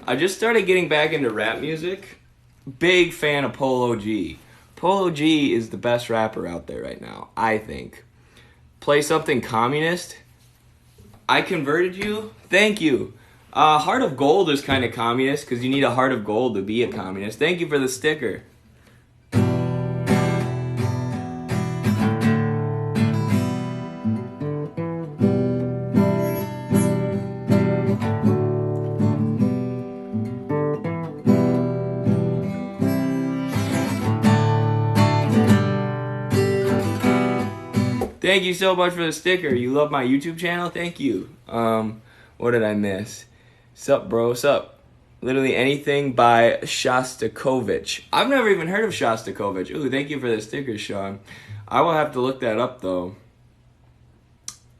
I just started getting back into rap music. Big fan of Polo G. Polo G is the best rapper out there right now, I think. Play something communist. I converted you? Thank you. Heart of Gold is kind of communist because you need a heart of gold to be a communist. Thank you for the sticker. Thank you so much for the sticker. You love my YouTube channel? Thank you. What did I miss? Sup, bro? Sup? Literally anything by Shostakovich. I've never even heard of Shostakovich. Ooh, thank you for the sticker, Sean. I will have to look that up, though.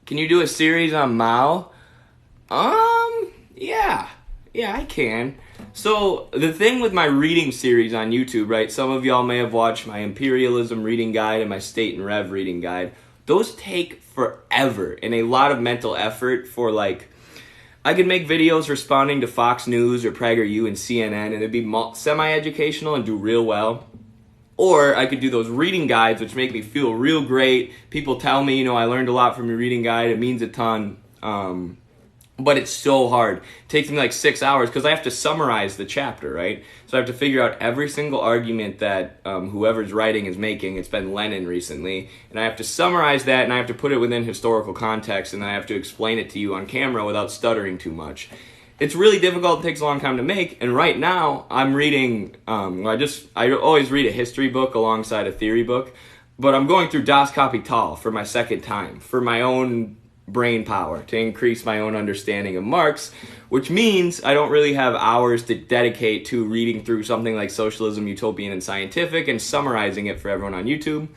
Can you do a series on Mao? Yeah. Yeah, I can. So, the thing with my reading series on YouTube, right? Some of y'all may have watched my Imperialism reading guide and my State and Rev reading guide. Those take forever and a lot of mental effort for, like, I could make videos responding to Fox News or PragerU and CNN, and it'd be semi-educational and do real well. Or I could do those reading guides, which make me feel real great. People tell me, I learned a lot from your reading guide. It means a ton. But it's so hard. It takes me like 6 hours because I have to summarize the chapter, right? So I have to figure out every single argument that whoever's writing is making. It's been Lenin recently. And I have to summarize that, and I have to put it within historical context, and I have to explain it to you on camera without stuttering too much. It's really difficult. It takes a long time to make. And right now, I'm reading, I always read a history book alongside a theory book. But I'm going through Das Kapital for my second time, for my own brain power, to increase my own understanding of Marx, which means I don't really have hours to dedicate to reading through something like Socialism, Utopian, and Scientific and summarizing it for everyone on YouTube.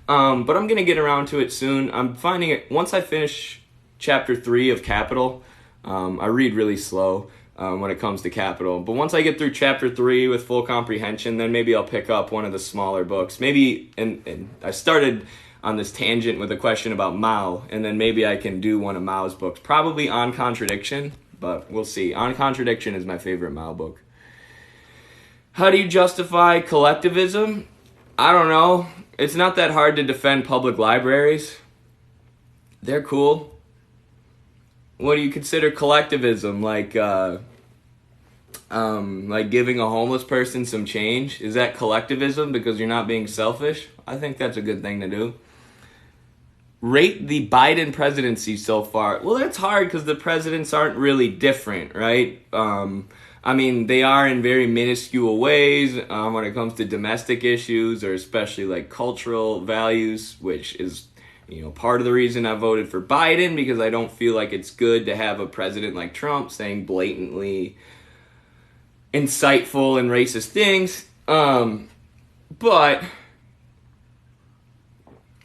But I'm going to get around to it soon. I'm finding it, once I finish chapter 3 of Capital, I read really slow when it comes to Capital, but once I get through chapter 3 with full comprehension, then maybe I'll pick up one of the smaller books. Maybe, and I started on this tangent with a question about Mao, and then maybe I can do one of Mao's books, probably On Contradiction, but we'll see. On Contradiction is my favorite Mao book. How do you justify collectivism? I don't know. It's not that hard to defend public libraries. They're cool. What do you consider collectivism? Like giving a homeless person some change? Is that collectivism because you're not being selfish? I think that's a good thing to do. Rate the Biden presidency so far. Well, that's hard because the presidents aren't really different, right? They are in very minuscule ways when it comes to domestic issues, or especially like cultural values, which is, part of the reason I voted for Biden, because I don't feel like it's good to have a president like Trump saying blatantly insightful and racist things. But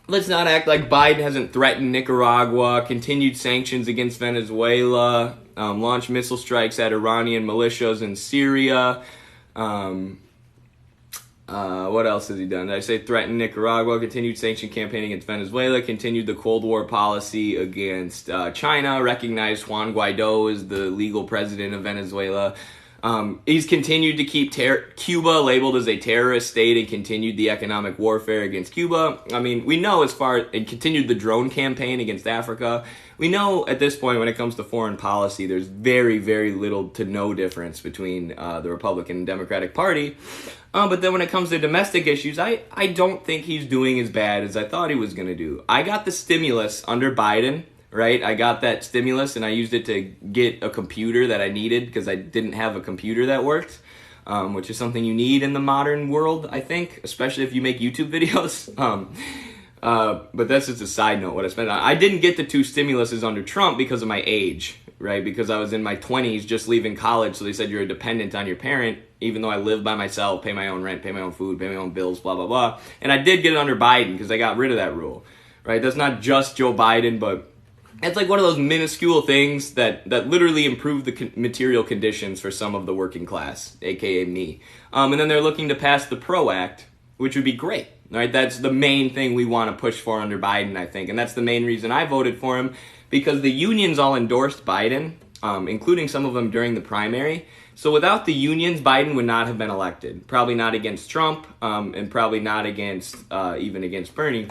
let's not act like Biden hasn't threatened Nicaragua, continued sanctions against Venezuela, launched missile strikes at Iranian militias in Syria. What else has he done? Did I say threatened Nicaragua, continued sanction campaign against Venezuela, continued the Cold War policy against China, recognized Juan Guaido as the legal president of Venezuela. He's continued to keep Cuba labeled as a terrorist state and continued the economic warfare against Cuba. We know and continued the drone campaign against Africa. We know at this point when it comes to foreign policy, there's very, very little to no difference between the Republican and Democratic Party. But then when it comes to domestic issues, I don't think he's doing as bad as I thought he was going to do. I got the stimulus under Biden. Right? I got that stimulus and I used it to get a computer that I needed because I didn't have a computer that worked, which is something you need in the modern world, I think, especially if you make YouTube videos. But that's just a side note what I spent on. I didn't get the 2 stimuluses under Trump because of my age, right? Because I was in my 20s just leaving college, so they said you're a dependent on your parent, even though I live by myself, pay my own rent, pay my own food, pay my own bills, blah, blah, blah. And I did get it under Biden because I got rid of that rule, right? That's not just Joe Biden, but it's like one of those minuscule things that literally improve the material conditions for some of the working class, aka me. And then they're looking to pass the PRO Act, which would be great, right? That's the main thing we want to push for under Biden, I think. And that's the main reason I voted for him, because the unions all endorsed Biden, including some of them during the primary, So without the unions, Biden would not have been elected. Probably not against Trump, and probably not even against Bernie.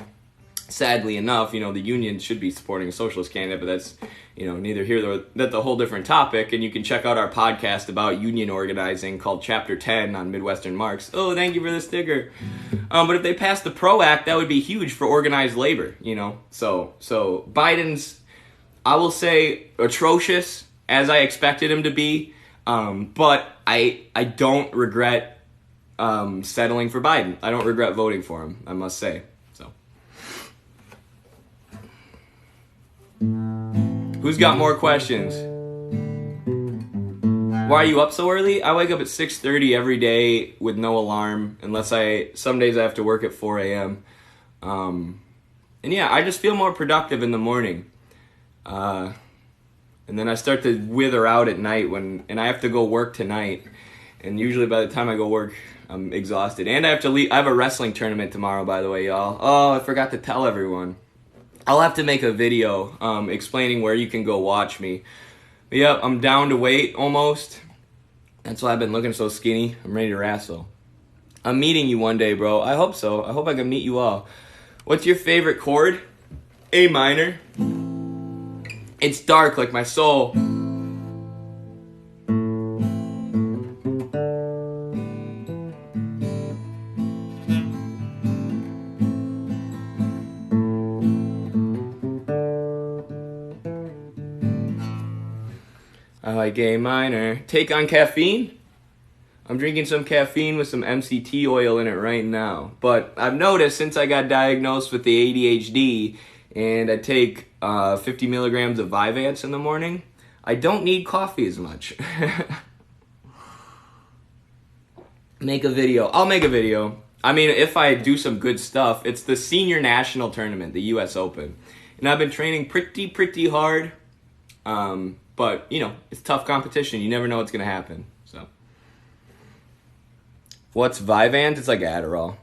Sadly enough, the unions should be supporting a socialist candidate, but that's, neither here nor that's a whole different topic. And you can check out our podcast about union organizing called Chapter 10 on Midwestern Marx. Oh, thank you for the sticker. But if they pass the PRO Act, that would be huge for organized labor, So Biden's, I will say, atrocious, as I expected him to be. But I don't regret settling for Biden. I don't regret voting for him, I must say. So, who's got more questions? Why are you up so early? I wake up at 6:30 every day with no alarm, unless some days I have to work at 4 a.m. And yeah, I just feel more productive in the morning. And then I start to wither out at night and I have to go work tonight. And usually by the time I go work, I'm exhausted. And I have to leave. I have a wrestling tournament tomorrow, by the way, y'all. Oh, I forgot to tell everyone. I'll have to make a video explaining where you can go watch me. But yep, I'm down to weight almost. That's why I've been looking so skinny. I'm ready to wrestle. I'm meeting you one day, bro. I hope so. I hope I can meet you all. What's your favorite chord? A minor. It's dark like my soul. I like A minor. Take on caffeine? I'm drinking some caffeine with some MCT oil in it right now. But I've noticed since I got diagnosed with the ADHD and I take 50 milligrams of Vyvanse in the morning, I don't need coffee as much. Make a video. I'll make a video. I mean, if I do some good stuff, it's the senior national tournament, the US Open. And I've been training pretty hard. But, it's tough competition. You never know what's going to happen. So, what's Vyvanse? It's like Adderall.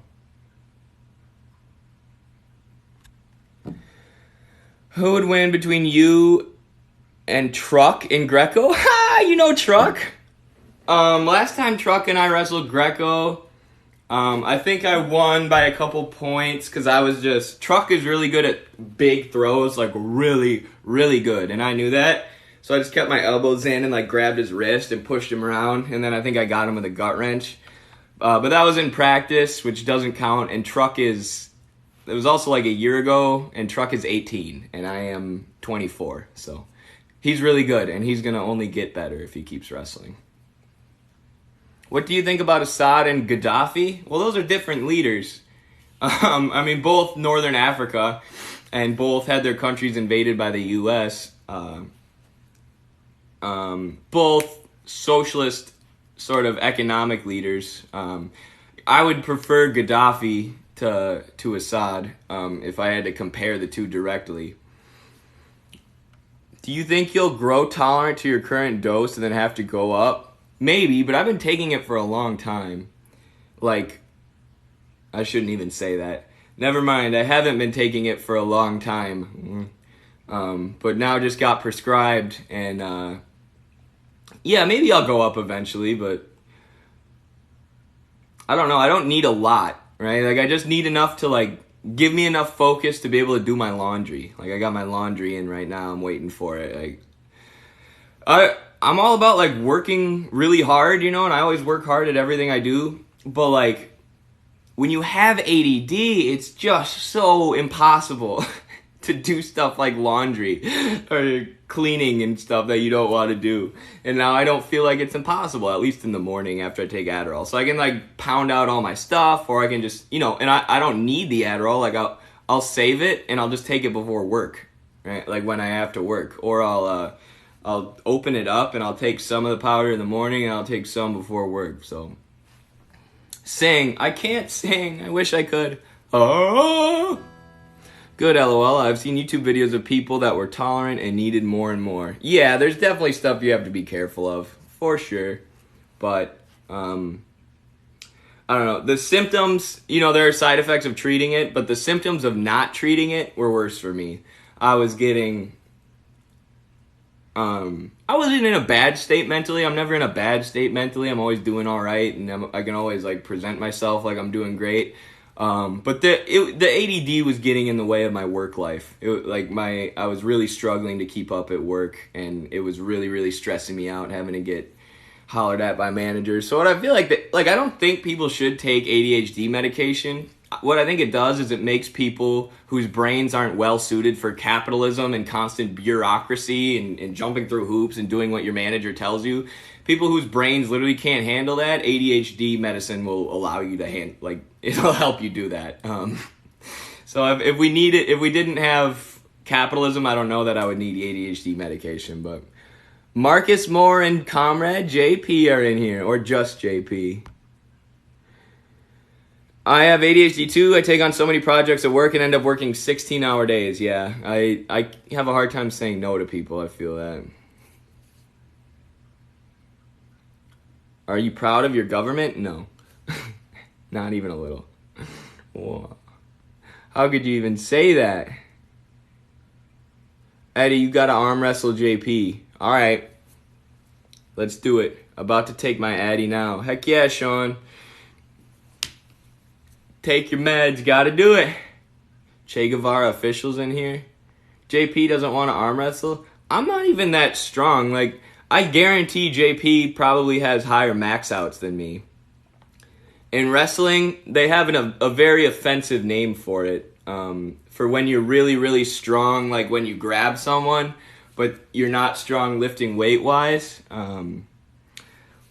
Who would win between you and Truck in Greco? Ha! You know Truck. Last time Truck and I wrestled Greco, I think I won by a couple points because Truck is really good at big throws, like really, really good. And I knew that. So I just kept my elbows in and grabbed his wrist and pushed him around. And then I think I got him with a gut wrench. But that was in practice, which doesn't count. And it was also a year ago, and Truck is 18, and I am 24. So he's really good, and he's going to only get better if he keeps wrestling. What do you think about Assad and Gaddafi? Well, those are different leaders. Both Northern Africa, and both had their countries invaded by the U.S., both socialist sort of economic leaders. I would prefer Gaddafi to Assad if I had to compare the two directly. Do you think you'll grow tolerant to your current dose and then have to go up? Maybe, but I've been taking it for a long time. I shouldn't even say that. Never mind, I haven't been taking it for a long time. But now just got prescribed and yeah, maybe I'll go up eventually, but I don't know. I don't need a lot, right? I just need enough to give me enough focus to be able to do my laundry. I got my laundry in right now. I'm waiting for it. I'm all about working really hard, and I always work hard at everything I do. But when you have ADD, it's just so impossible to do stuff like laundry or cleaning and stuff that you don't want to do. And now I don't feel like it's impossible, at least in the morning after I take Adderall. So I can pound out all my stuff, or I can just, and I don't need the Adderall. I'll save it and I'll just take it before work, right? When I have to work, or I'll open it up and I'll take some of the powder in the morning and I'll take some before work. So sing. I can't sing. I wish I could. Oh. Good, LOL. I've seen YouTube videos of people that were tolerant and needed more and more. Yeah, there's definitely stuff you have to be careful of, for sure. But, I don't know. The symptoms, there are side effects of treating it, but the symptoms of not treating it were worse for me. I was getting I wasn't in a bad state mentally. I'm never in a bad state mentally. I'm always doing all right, and I can always like present myself like I'm doing great. But the ADD was getting in the way of my work life. I was really struggling to keep up at work, and it was really, really stressing me out having to get hollered at by managers. So what I feel like I don't think people should take ADHD medication. What I think it does is it makes people whose brains aren't well suited for capitalism and constant bureaucracy and jumping through hoops and doing what your manager tells you. People whose brains literally can't handle that, ADHD medicine will allow you to it'll help you do that. So if we didn't have capitalism, I don't know that I would need ADHD medication. But Marcus Moore and Comrade JP are in here, or just JP. I have ADHD too. I take on so many projects at work and end up working 16-hour days. Yeah, I have a hard time saying no to people. I feel that. Are you proud of your government? No. Not even a little. Whoa. How could you even say that? Eddie, you gotta arm wrestle JP. Alright. Let's do it. About to take my Addy now. Heck yeah, Sean. Take your meds, gotta do it. Che Guevara officials in here. JP doesn't want to arm wrestle. I'm not even that strong. Like, I guarantee JP probably has higher max outs than me. In wrestling, they have a very offensive name for it. For when you're really, really strong, like when you grab someone, but you're not strong lifting weight-wise. Me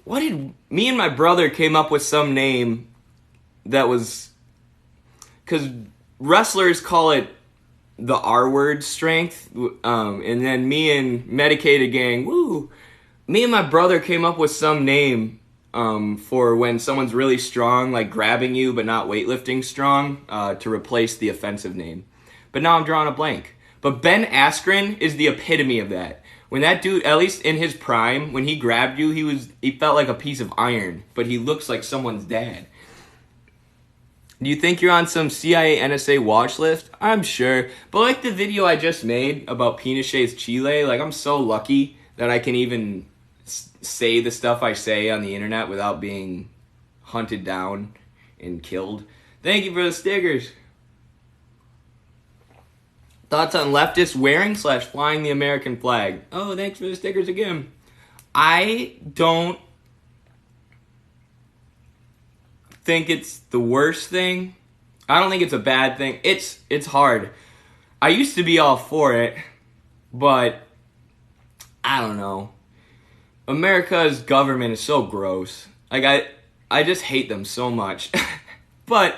and my brother came up with some name that was... Because wrestlers call it the R-word strength. And then me and Medicated Gang, me and my brother came up with some name for when someone's really strong, like grabbing you but not weightlifting strong, to replace the offensive name. But now I'm drawing a blank. But Ben Askren is the epitome of that. When that dude, at least in his prime, when he grabbed you, he felt like a piece of iron, but he looks like someone's dad. Do you think you're on some CIA NSA watch list? I'm sure. But like the video I just made about Pinochet's Chile, like I'm so lucky that I can even say the stuff I say on the internet without being hunted down and killed. Thank you for the stickers. Thoughts on leftists wearing / flying the American flag? Oh, thanks for the stickers again. I don't think it's the worst thing. I don't think it's a bad thing. It's hard. I used to be all for it, but I don't know. America's government is so gross. Like I just hate them so much. But,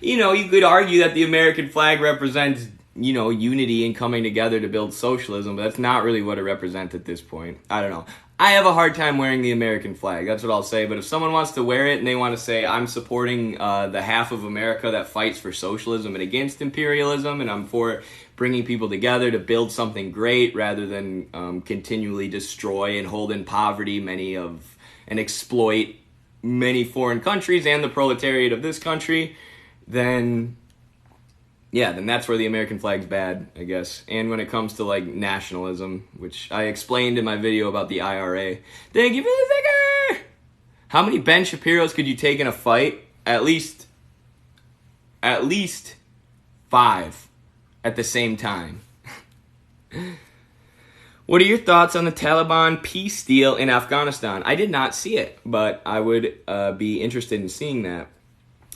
you could argue that the American flag represents, unity and coming together to build socialism, but that's not really what it represents at this point. I don't know. I have a hard time wearing the American flag. That's what I'll say. But if someone wants to wear it and they want to say, I'm supporting the half of America that fights for socialism and against imperialism, and I'm for bringing people together to build something great rather than continually destroy and hold in poverty and exploit many foreign countries and the proletariat of this country, then that's where the American flag's bad, I guess. And when it comes to, nationalism, which I explained in my video about the IRA. Thank you for the sticker! How many Ben Shapiros could you take in a fight? At least 5 at the same time. What are your thoughts on the Taliban peace deal in Afghanistan? I did not see it, but I would be interested in seeing that.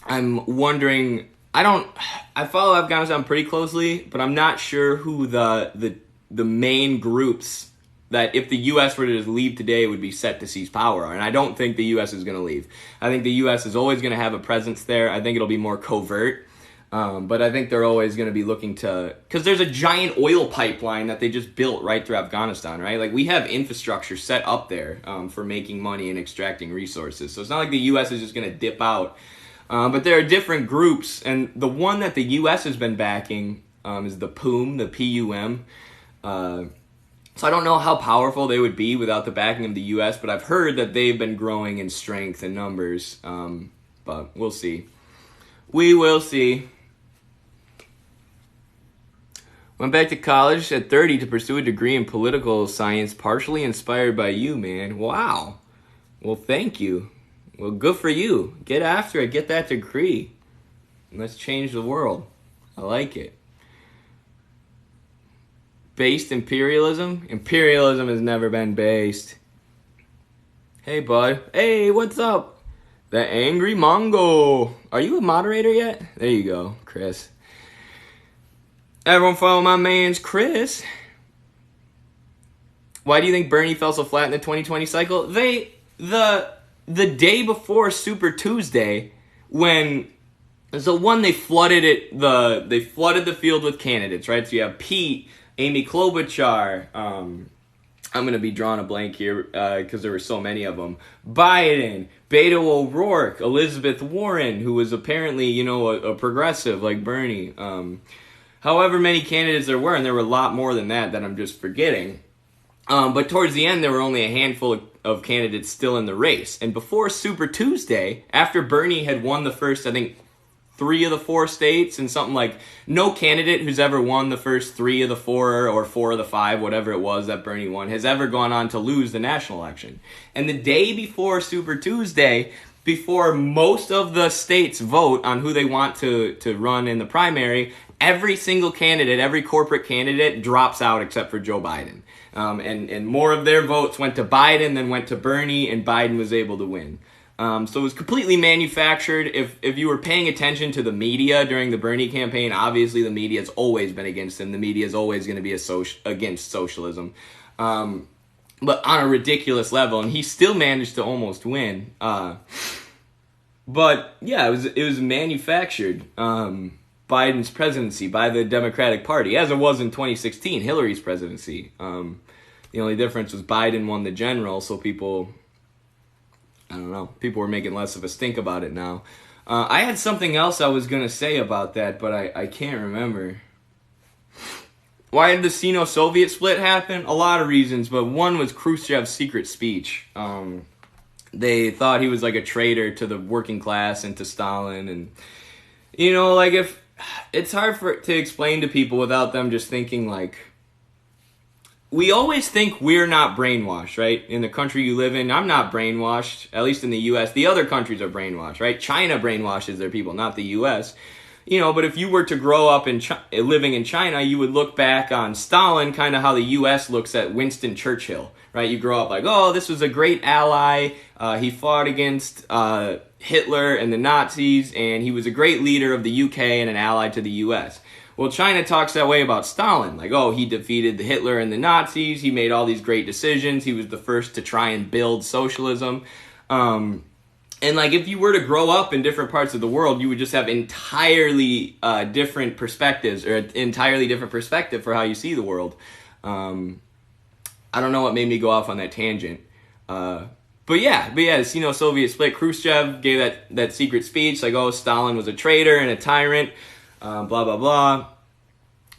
I'm wondering... I follow Afghanistan pretty closely, but I'm not sure who the main groups that if the U.S. were to just leave today would be set to seize power are. And I don't think the U.S. is going to leave. I think the U.S. is always going to have a presence there. I think it'll be more covert. But I think they're always going to be looking to... Because there's a giant oil pipeline that they just built right through Afghanistan, right? Like, we have infrastructure set up there for making money and extracting resources. So it's not like the U.S. is just going to dip out. But there are different groups, and the one that the U.S. has been backing is the PUM, the P-U-M. So I don't know how powerful they would be without the backing of the U.S., but I've heard that they've been growing in strength and numbers. But we'll see. We will see. Went back to college at 30 to pursue a degree in political science, partially inspired by you, man. Wow. Well, thank you. Well, good for you. Get after it. Get that degree. Let's change the world. I like it. Based imperialism? Imperialism has never been based. Hey, bud. Hey, what's up? The Angry Mongo. Are you a moderator yet? There you go, Chris. Everyone follow my man's Chris. Why do you think Bernie fell so flat in the 2020 cycle? The day before Super Tuesday, they flooded the field with candidates, right? So you have Pete, Amy Klobuchar, I'm going to be drawing a blank here because there were so many of them. Biden, Beto O'Rourke, Elizabeth Warren, who was apparently, a progressive like Bernie. However many candidates there were, and there were a lot more than that I'm just forgetting. But towards the end, there were only a handful of candidates still in the race. And before Super Tuesday, after Bernie had won the first, I think, 3 of the 4 states, and something like no candidate who's ever won the first 3 of the 4 or 4 of the 5, whatever it was that Bernie won, has ever gone on to lose the national election. And the day before Super Tuesday, before most of the states vote on who they want to run in the primary, every single candidate, every corporate candidate drops out except for Joe Biden. And more of their votes went to Biden than went to Bernie, and Biden was able to win. So it was completely manufactured. If you were paying attention to the media during the Bernie campaign, obviously the media has always been against him. The media is always going to be against socialism. But on a ridiculous level, and he still managed to almost win. But yeah, it was manufactured. Biden's presidency by the Democratic Party, as it was in 2016, Hillary's presidency. The only difference was Biden won the general, so people were making less of a stink about it now. I had something else I was going to say about that, but I can't remember. Why did the Sino-Soviet split happen? A lot of reasons, but one was Khrushchev's secret speech. They thought he was like a traitor to the working class and to Stalin, and if it's hard to explain to people without them just thinking like, we always think we're not brainwashed, right? In the country you live in, I'm not brainwashed, at least in the U.S. The other countries are brainwashed, right? China brainwashes their people, not the U.S. But if you were to grow up living in China, you would look back on Stalin, kind of how the U.S. looks at Winston Churchill, right? You grow up like, oh, this was a great ally. He fought against Hitler and the Nazis, and he was a great leader of the UK and an ally to the US. Well, China talks that way about Stalin, like, oh, he defeated the Hitler and the Nazis, he made all these great decisions, he was the first to try and build socialism. And like, if you were to grow up in different parts of the world, you would just have entirely different perspectives, or an entirely different perspective for how you see the world. I don't know what made me go off on that tangent. But yeah, the Sino-Soviet split. Khrushchev gave that secret speech, like, oh, Stalin was a traitor and a tyrant, blah, blah, blah.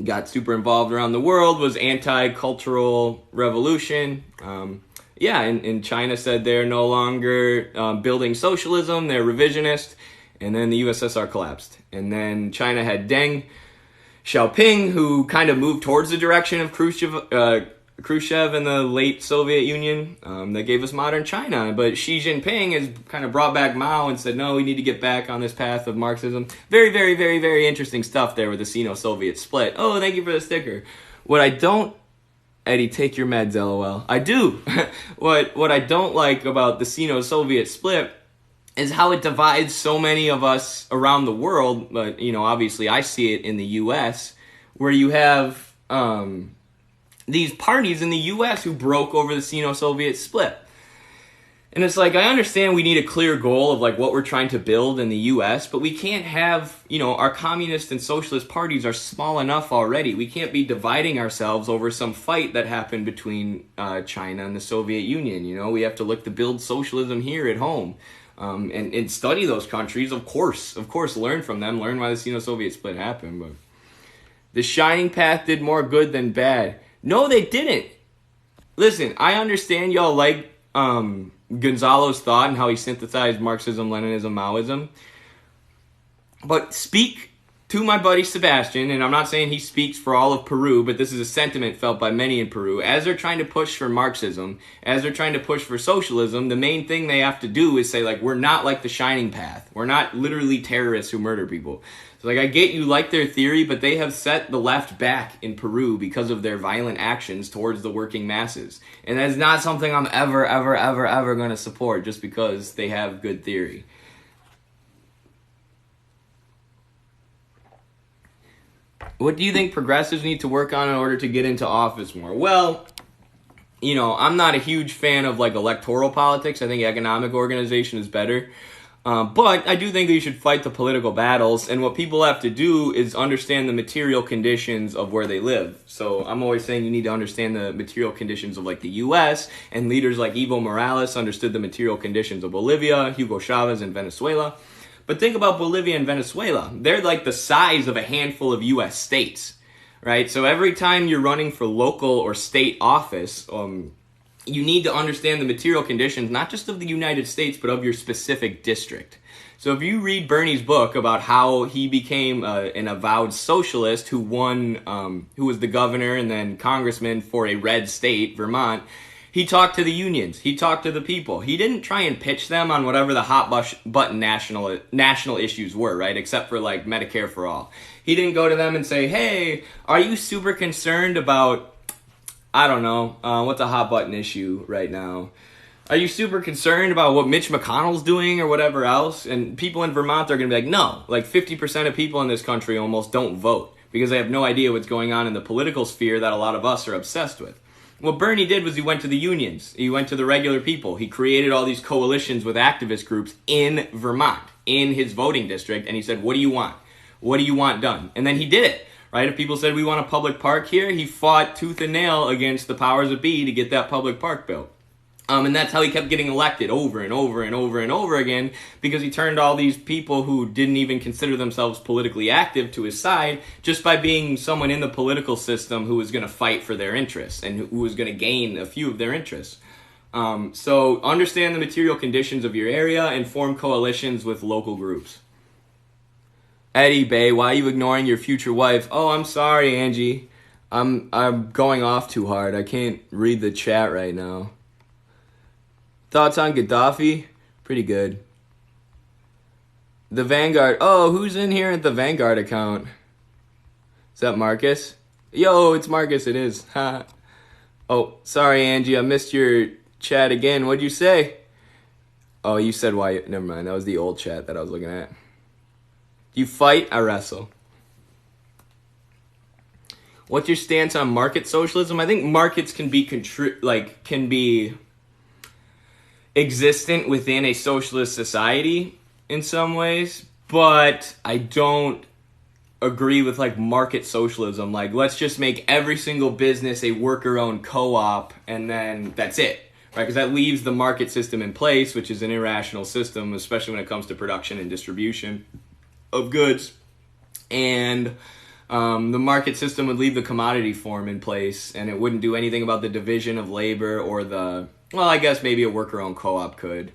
Got super involved around the world, was anti-cultural revolution. And China said they're no longer building socialism, they're revisionist, and then the USSR collapsed. And then China had Deng Xiaoping, who kind of moved towards the direction of Khrushchev and the late Soviet Union that gave us modern China. But Xi Jinping has kind of brought back Mao and said, no, we need to get back on this path of Marxism. Very, very, very, very interesting stuff there with the Sino-Soviet split. Oh, thank you for the sticker. What I don't... Eddie, take your meds, LOL. I do. What I don't like about the Sino-Soviet split is how it divides so many of us around the world. But, obviously I see it in the U.S., where you have... these parties in the U.S. who broke over the Sino-Soviet split. And it's like, I understand we need a clear goal of like what we're trying to build in the U.S., but we can't have, our communist and socialist parties are small enough already. We can't be dividing ourselves over some fight that happened between China and the Soviet Union. We have to look to build socialism here at home and study those countries, of course, learn from them, learn why the Sino-Soviet split happened. But the Shining Path did more good than bad. No, they didn't. Listen, I understand y'all like Gonzalo's thought and how he synthesized Marxism, Leninism, Maoism. But speak to my buddy Sebastian, and I'm not saying he speaks for all of Peru, but this is a sentiment felt by many in Peru, as they're trying to push for Marxism, as they're trying to push for socialism, the main thing they have to do is say, like, we're not like the Shining Path. We're not literally terrorists who murder people. So, like, I get you like their theory, but they have set the left back in Peru because of their violent actions towards the working masses. And that's not something I'm ever going to support just because they have good theory. What do you think progressives need to work on in order to get into office more? Well, you know, I'm not a huge fan of, like, electoral politics. I think economic organization is better. But I do think that you should fight the political battles, and what people have to do is understand the material conditions of where they live. So I'm always saying you need to understand the material conditions of, like, the U.S., and leaders like Evo Morales understood the material conditions of Bolivia, Hugo Chavez, and Venezuela. But think about Bolivia and Venezuela. They're like the size of a handful of U.S. states, right? So every time you're running for local or state office, you need to understand the material conditions, not just of the United States, but of your specific district. So if you read Bernie's book about how he became an avowed socialist who won, who was the governor and then congressman for a red state, Vermont, he talked to the unions. He talked to the people. He didn't try and pitch them on whatever the hot button national issues were, right? Except for, like, Medicare for all. He didn't go to them and say, hey, are you super concerned about, I don't know, what's a hot button issue right now? Are you super concerned about what Mitch McConnell's doing or whatever else? And people in Vermont, they're going to be like, no. Like 50% of people in this country almost don't vote because they have no idea what's going on in the political sphere that a lot of us are obsessed with. What Bernie did was he went to the unions. He went to the regular people. He created all these coalitions with activist groups in Vermont, in his voting district, and he said, what do you want? What do you want done? And then he did it, right? If people said, we want a public park here, he fought tooth and nail against the powers that be to get that public park built. And that's how he kept getting elected over and over and over and over again, because he turned all these people who didn't even consider themselves politically active to his side just by being someone in the political system who was going to fight for their interests and who was going to gain a few of their interests. So understand the material conditions of your area and form coalitions with local groups. Eddie Bay, why are you ignoring your future wife? Oh, I'm sorry, Angie. I'm going off too hard. I can't read the chat right now. Thoughts on Gaddafi? Pretty good. The Vanguard. Oh, who's in here at the Vanguard account? Is that Marcus? Yo, it's Marcus. It is. Oh, sorry, Angie. I missed your chat again. What'd you say? Oh, you said why. Never mind. That was the old chat that I was looking at. You fight, I wrestle. What's your stance on market socialism? I think markets can be existent within a socialist society in some ways, but I don't agree with like market socialism. Like, let's just make every single business a worker-owned co-op and then that's it, right? Because that leaves the market system in place, which is an irrational system, especially when it comes to production and distribution of goods. And the market system would leave the commodity form in place, and it wouldn't do anything about the division of labor or the, well, I guess maybe a worker-owned co-op could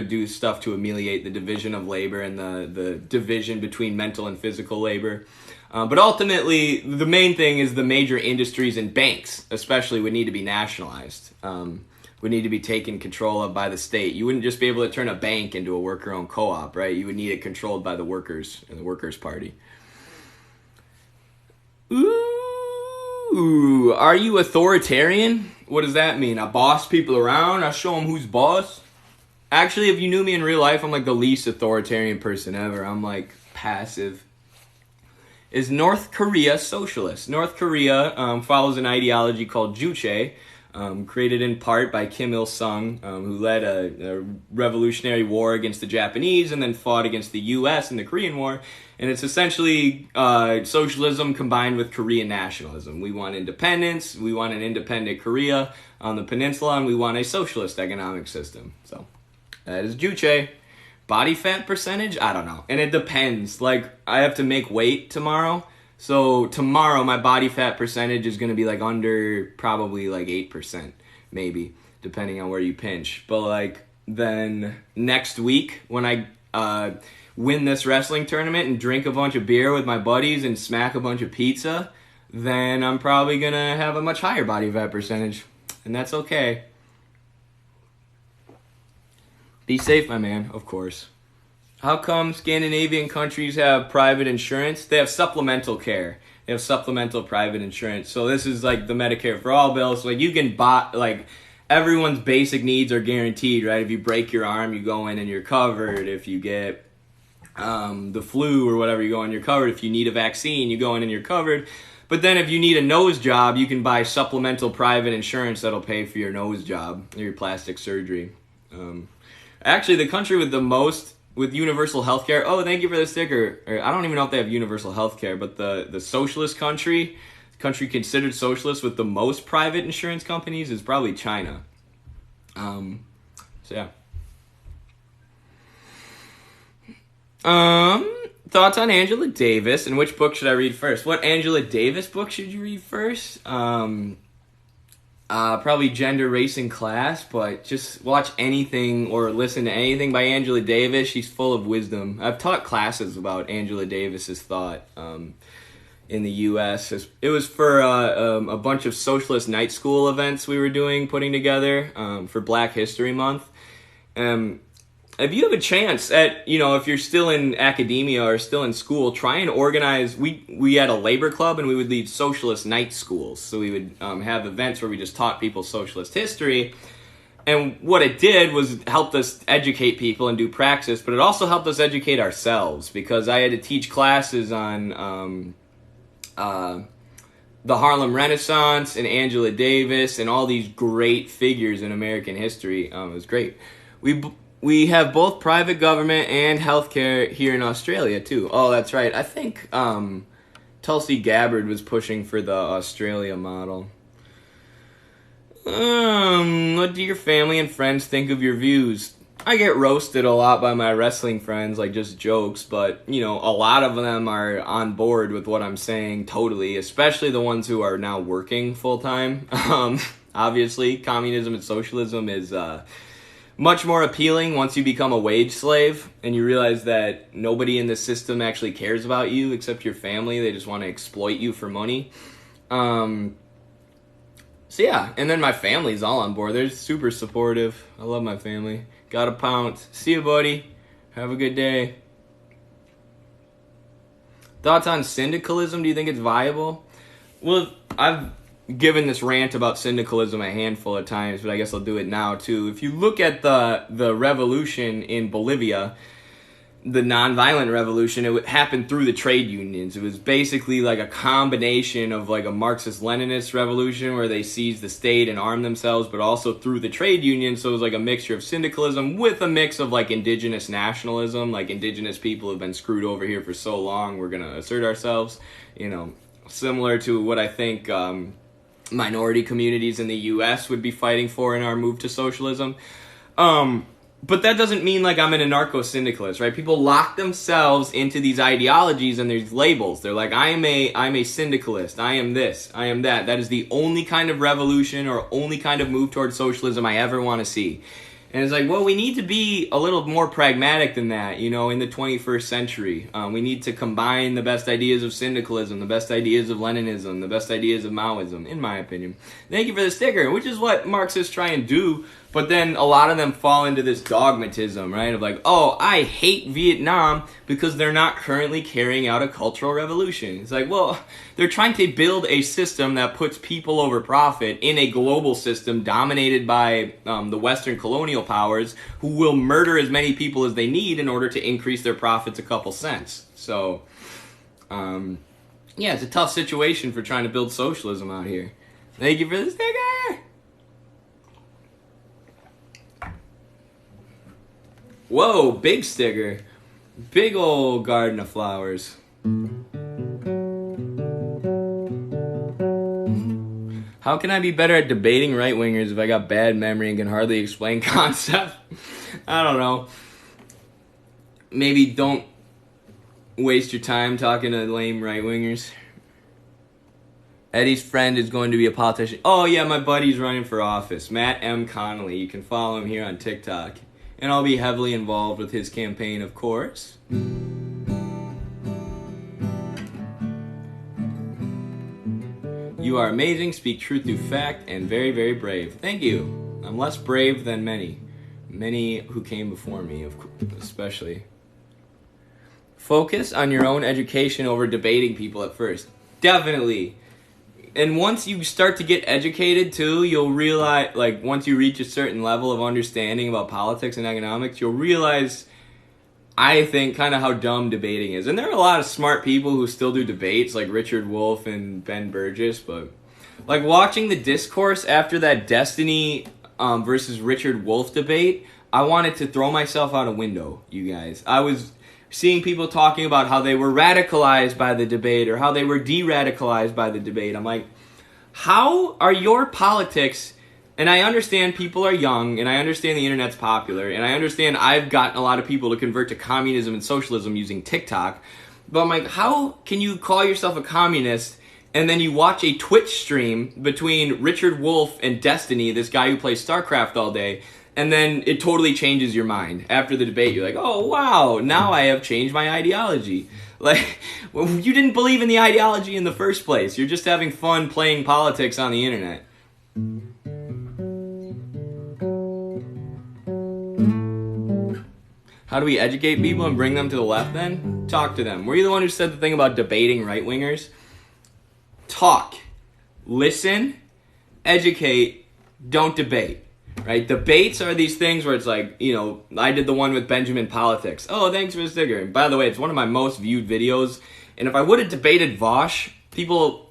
do stuff to ameliorate the division of labor and the division between mental and physical labor. But ultimately, the main thing is the major industries and banks, especially, would need to be nationalized. Would need to be taken control of by the state. You wouldn't just be able to turn a bank into a worker-owned co-op, right? You would need it controlled by the workers and the Workers' Party. Ooh, are you authoritarian? What does that mean? I boss people around? I show them who's boss? Actually, if you knew me in real life, I'm like the least authoritarian person ever. I'm like passive. Is North Korea socialist? North Korea follows an ideology called Juche, created in part by Kim Il-sung, who led a revolutionary war against the Japanese and then fought against the U.S. in the Korean War. And it's essentially socialism combined with Korean nationalism. We want independence, we want an independent Korea on the peninsula, and we want a socialist economic system. So that is Juche. Body fat percentage? I don't know. And it depends. Like, I have to make weight tomorrow. So tomorrow my body fat percentage is going to be like under probably like 8%, maybe, depending on where you pinch. But like then next week when win this wrestling tournament and drink a bunch of beer with my buddies and smack a bunch of pizza, then I'm probably going to have a much higher body fat percentage. And that's okay. Be safe, my man, of course. How come Scandinavian countries have private insurance? They have supplemental care. They have supplemental private insurance. So this is like the Medicare for all bill. So like you can buy, like everyone's basic needs are guaranteed, right? If you break your arm, you go in and you're covered. If you get the flu or whatever, you go in, you're covered. If you need a vaccine, you go in and you're covered. But then if you need a nose job, you can buy supplemental private insurance that'll pay for your nose job or your plastic surgery. Actually, the country with the most, with universal health care, oh, thank you for the sticker. I don't even know if they have universal health care, but the socialist country considered socialist with the most private insurance companies is probably China. So yeah. Thoughts on Angela Davis, and which book should I read first? What Angela Davis book should you read first? Probably Gender, Race, and Class, but just watch anything or listen to anything by Angela Davis. She's full of wisdom. I've taught classes about Angela Davis's thought in the U.S. It was for a bunch of socialist night school events we were putting together for Black History Month. If you have a chance if you're still in academia or still in school, try and organize. We had a labor club and we would lead socialist night schools. So we would have events where we just taught people socialist history. And what it did was helped us educate people and do praxis, but it also helped us educate ourselves because I had to teach classes on the Harlem Renaissance and Angela Davis and all these great figures in American history. It was great. We have both private government and healthcare here in Australia, too. Oh, that's right. I think Tulsi Gabbard was pushing for the Australia model. What do your family and friends think of your views? I get roasted a lot by my wrestling friends, like just jokes, but, a lot of them are on board with what I'm saying totally, especially the ones who are now working full-time. Obviously, communism and socialism is much more appealing once you become a wage slave and you realize that nobody in the system actually cares about you except your family. They just want to exploit you for money. So yeah, and then my family's all on board. They're super supportive. I love my family. Got a pounce. See you, buddy. Have a good day. Thoughts on syndicalism? Do you think it's viable? Well, I've given this rant about syndicalism a handful of times, but I guess I'll do it now too. If you look at the revolution in Bolivia, the nonviolent revolution, it happened through the trade unions. It was basically like a combination of like a Marxist-Leninist revolution where they seized the state and armed themselves, but also through the trade unions. So it was like a mixture of syndicalism with a mix of like indigenous nationalism, like indigenous people have been screwed over here for so long, we're going to assert ourselves, similar to what I think minority communities in the U.S. would be fighting for in our move to socialism. But that doesn't mean like I'm an anarcho-syndicalist, right? People lock themselves into these ideologies and these labels. They're like, I'm a syndicalist. I am this. I am that. That is the only kind of revolution or only kind of move towards socialism I ever want to see. And it's like, well, we need to be a little more pragmatic than that, in the 21st century. We need to combine the best ideas of syndicalism, the best ideas of Leninism, the best ideas of Maoism, in my opinion. Thank you for the sticker, which is what Marxists try and do. But then a lot of them fall into this dogmatism, right? Of like, oh, I hate Vietnam because they're not currently carrying out a cultural revolution. It's like, well, they're trying to build a system that puts people over profit in a global system dominated by the Western colonial powers who will murder as many people as they need in order to increase their profits a couple cents. So, yeah, it's a tough situation for trying to build socialism out here. Thank you for the sticker! Whoa, big sticker. Big old garden of flowers. How can I be better at debating right-wingers if I got bad memory and can hardly explain concepts? I don't know. Maybe don't waste your time talking to lame right-wingers. Eddie's friend is going to be a politician. Oh yeah, my buddy's running for office. Matt M. Connolly. You can follow him here on TikTok. and I'll be heavily involved with his campaign, of course. You are amazing, speak truth through fact, and very, very brave. Thank you. I'm less brave than many who came before me, especially. Focus on your own education over debating people at first. Definitely. And once you start to get educated too, you'll realize, like, once you reach a certain level of understanding about politics and economics, you'll realize, I think, kind of how dumb debating is. And there are a lot of smart people who still do debates, like Richard Wolff and Ben Burgess, but like watching the discourse after that Destiny versus Richard Wolff debate, I wanted to throw myself out a window, you guys. I was seeing people talking about how they were radicalized by the debate or how they were de-radicalized by the debate. I'm like, how are your politics... And I understand people are young, and I understand the internet's popular, and I understand I've gotten a lot of people to convert to communism and socialism using TikTok. But I'm like, how can you call yourself a communist and then you watch a Twitch stream between Richard Wolff and Destiny, this guy who plays StarCraft all day, and then it totally changes your mind. After the debate, you're like, oh, wow, now I have changed my ideology. Like, well, you didn't believe in the ideology in the first place. You're just having fun playing politics on the internet. How do we educate people and bring them to the left then? Talk to them. Were you the one who said the thing about debating right-wingers? Talk. Listen. Educate. Don't debate. Right? Debates are these things where it's like, you know, I did the one with Benjamin Politics. Oh, thanks for the sticker. And by the way, it's one of my most viewed videos. And if I would have debated Vosh,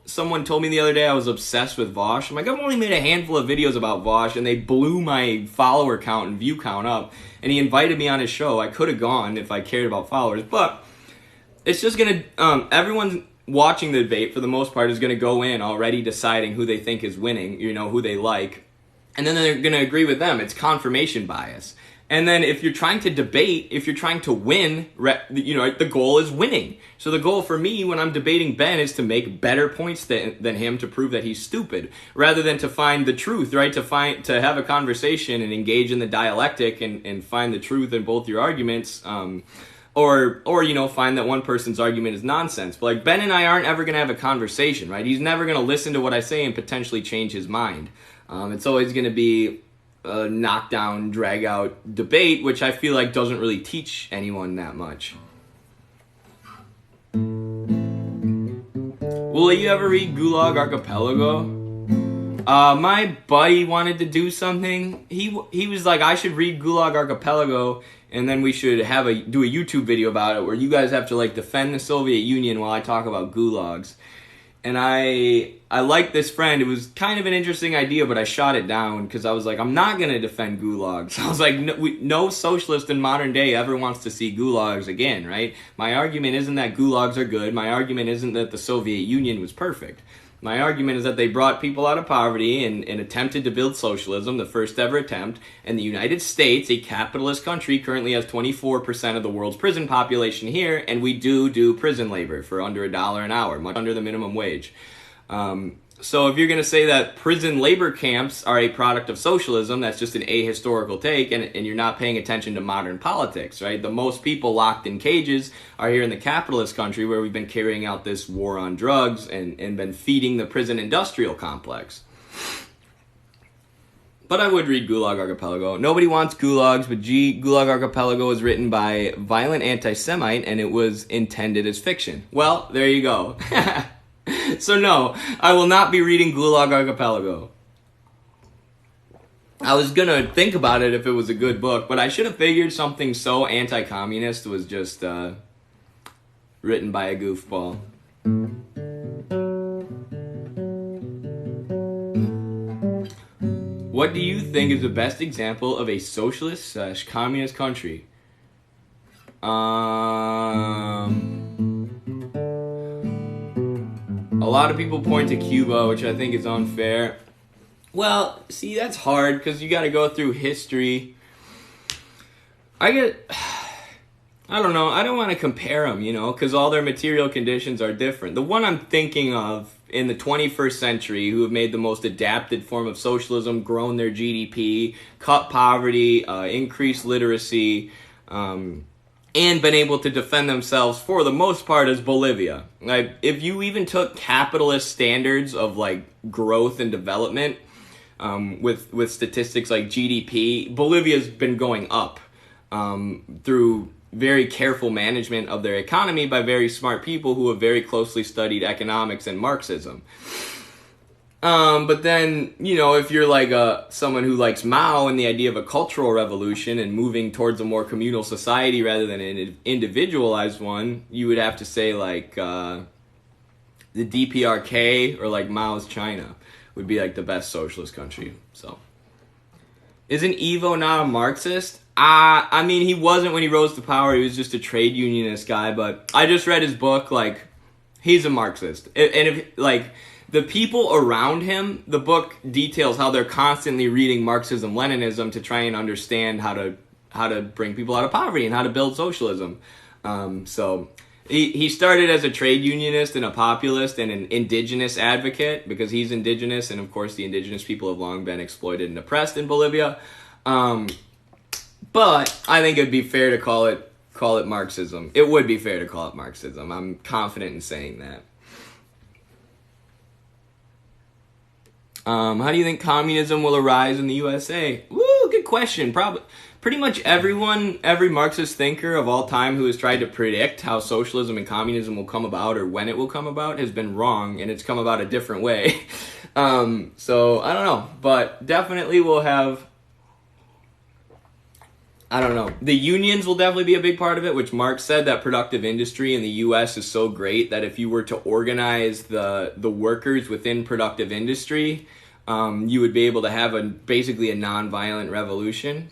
someone told me the other day I was obsessed with Vosh. I'm like, I've only made a handful of videos about Vosh, and they blew my follower count and view count up. And he invited me on his show. I could have gone if I cared about followers, but it's just gonna. Everyone watching the debate for the most part is gonna go in already deciding who they think is winning. You know, who they like, and then they're gonna agree with them. It's confirmation bias. And then if you're trying to debate, if you're trying to win, you know, the goal is winning. So the goal for me when I'm debating Ben is to make better points than him to prove that he's stupid, rather than to find the truth, right? To have a conversation and engage in the dialectic and find the truth in both your arguments, or you know, find that one person's argument is nonsense. But like Ben and I aren't ever going to have a conversation, right? He's never going to listen to what I say and potentially change his mind. It's always going to be a knockdown, drag-out debate, which I feel like doesn't really teach anyone that much. Will you ever read Gulag Archipelago? My buddy wanted to do something. He was like, I should read Gulag Archipelago, and then we should do a YouTube video about it where you guys have to like defend the Soviet Union while I talk about gulags. And I liked this friend. It was kind of an interesting idea, but I shot it down because I was like, I'm not going to defend gulags. I was like, no socialist in modern day ever wants to see gulags again, right? My argument isn't that gulags are good. My argument isn't that the Soviet Union was perfect. My argument is that they brought people out of poverty and attempted to build socialism, the first ever attempt. And the United States, a capitalist country, currently has 24% of the world's prison population here, and we do prison labor for under $1 an hour, much under the minimum wage. So if you're going to say that prison labor camps are a product of socialism, that's just an ahistorical take, and you're not paying attention to modern politics, right? The most people locked in cages are here in the capitalist country where we've been carrying out this war on drugs and been feeding the prison industrial complex. But I would read Gulag Archipelago. Nobody wants gulags, but Gulag Archipelago was written by a violent anti-Semite, and it was intended as fiction. Well, there you go. So no, I will not be reading Gulag Archipelago. I was gonna think about it if it was a good book, but I should have figured something so anti-communist was just written by a goofball. What do you think is the best example of a socialist/communist country? A lot of people point to Cuba, which I think is unfair. Well, see, that's hard because you got to go through history. I don't know. I don't want to compare them, you know, because all their material conditions are different. The one I'm thinking of in the 21st century who have made the most adapted form of socialism, grown their GDP, cut poverty, increased literacy, and been able to defend themselves for the most part is Bolivia. Like, if you even took capitalist standards of like growth and development, with statistics like GDP, Bolivia's been going up through very careful management of their economy by very smart people who have very closely studied economics and Marxism. But then, you know, if you're like someone who likes Mao and the idea of a cultural revolution and moving towards a more communal society rather than an individualized one, you would have to say like the DPRK or like Mao's China would be like the best socialist country. So, isn't Evo not a Marxist? I mean, he wasn't when he rose to power. He was just a trade unionist guy. But I just read his book. Like, he's a Marxist. And if like the people around him, the book details how they're constantly reading Marxism, Leninism to try and understand how to bring people out of poverty and how to build socialism. So he started as a trade unionist and a populist and an indigenous advocate because he's indigenous, and of course the indigenous people have long been exploited and oppressed in Bolivia. But I think it'd be fair to call it Marxism. It would be fair to call it Marxism. I'm confident in saying that. How do you think communism will arise in the USA? Woo, good question. Probably pretty much every Marxist thinker of all time who has tried to predict how socialism and communism will come about or when it will come about has been wrong, and it's come about a different way. So I don't know, but definitely we'll have, I don't know. The unions will definitely be a big part of it, which Marx said that productive industry in the U.S. is so great that if you were to organize the workers within productive industry, you would be able to have basically a nonviolent revolution.